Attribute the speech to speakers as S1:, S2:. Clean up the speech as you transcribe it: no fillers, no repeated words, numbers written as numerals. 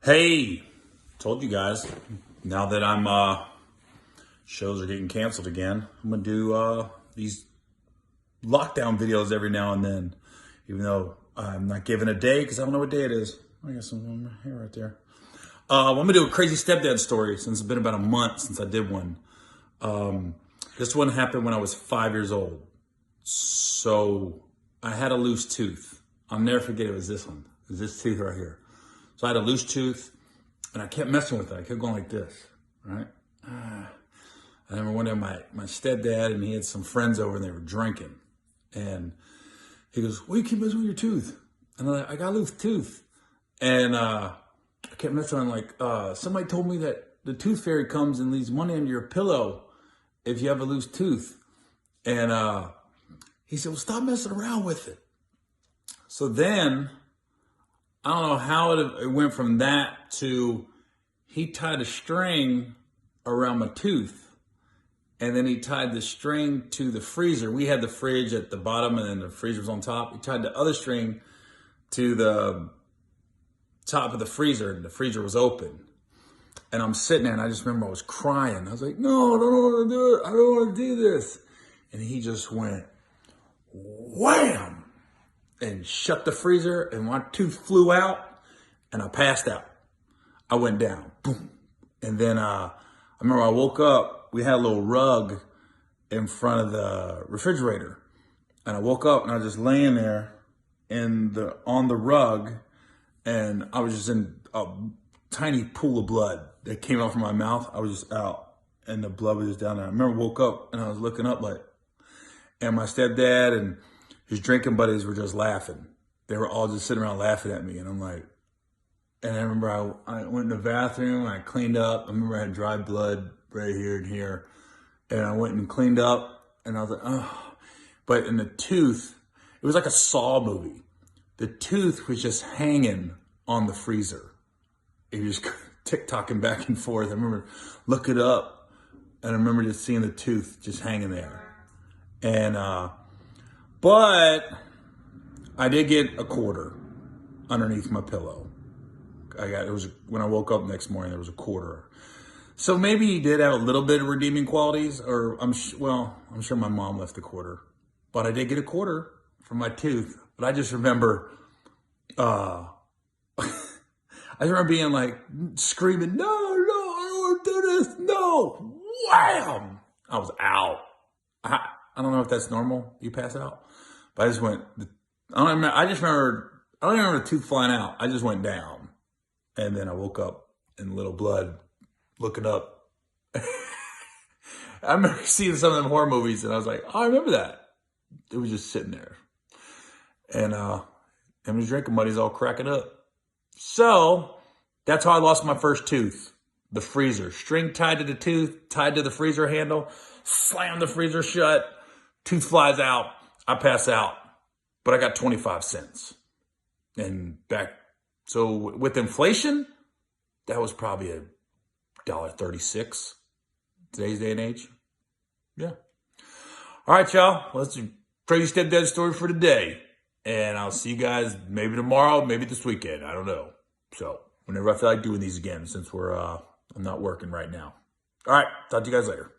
S1: Hey, told you guys, now that shows are getting canceled again, I'm gonna do these lockdown videos every now and then, even though I'm not giving a day because I don't know what day it is. I got some here right there. I'm gonna do a crazy stepdad story since it's been about a month since I did one. This one happened when I was 5 years old. So I had a loose tooth. I'll never forget it was this one. It was this tooth right here. So I had a loose tooth and I kept messing with it. I kept going like this, right? I remember one day my stepdad and he had some friends over and they were drinking. And he goes, "Why you keep messing with your tooth?" And I'm like, "I got a loose tooth." And I kept messing on like, somebody told me that the tooth fairy comes and leaves money under your pillow if you have a loose tooth. And he said, "Well, stop messing around with it." So then, I don't know how it went from that to he tied a string around my tooth. And then he tied the string to the freezer. We had the fridge at the bottom and then the freezer was on top. He tied the other string to the top of the freezer and the freezer was open. And I'm sitting there and I just remember I was crying. I was like, "No, I don't want to do it. I don't want to do this." And he just went, wham! And shut the freezer and my tooth flew out and I passed out. I went down, boom. And then I remember I woke up, we had a little rug in front of the refrigerator. And I woke up and I was just laying there on the rug and I was just in a tiny pool of blood that came out from my mouth. I was just out and the blood was just down there. I remember I woke up and I was looking up and my stepdad and his drinking buddies were just laughing. They were all just sitting around laughing at me. And I'm like, and I remember I went in the bathroom, I cleaned up. I remember I had dry blood right here and here. And I went and cleaned up and I was like, oh. But in the tooth, it was like a Saw movie. The tooth was just hanging on the freezer. It was tick-tocking back and forth. I remember looking up and I remember just seeing the tooth just hanging there. And, but I did get a quarter underneath my pillow. When I woke up next morning, there was a quarter. So maybe he did have a little bit of redeeming qualities, or I'm sure my mom left a quarter. But I did get a quarter from my tooth. But I just remember, I remember being like screaming, "No, I don't want to do this, no!" Wham! I was out. I don't know if that's normal. You pass out. But I just went, I don't even remember the tooth flying out. I just went down. And then I woke up in little blood looking up. I remember seeing some of them horror movies and I was like, oh, I remember that. It was just sitting there. And him and drinking buddies all cracking up. So that's how I lost my first tooth. The freezer. String tied to the tooth, tied to the freezer handle, slam the freezer shut, tooth flies out. I pass out, but I got 25 cents. And so with inflation, that was probably $1.36 today's day and age. Yeah. All right, y'all. Well, that's a crazy stepdad story for today. And I'll see you guys maybe tomorrow, maybe this weekend. I don't know. So whenever I feel like doing these again, since I'm not working right now. All right. Talk to you guys later.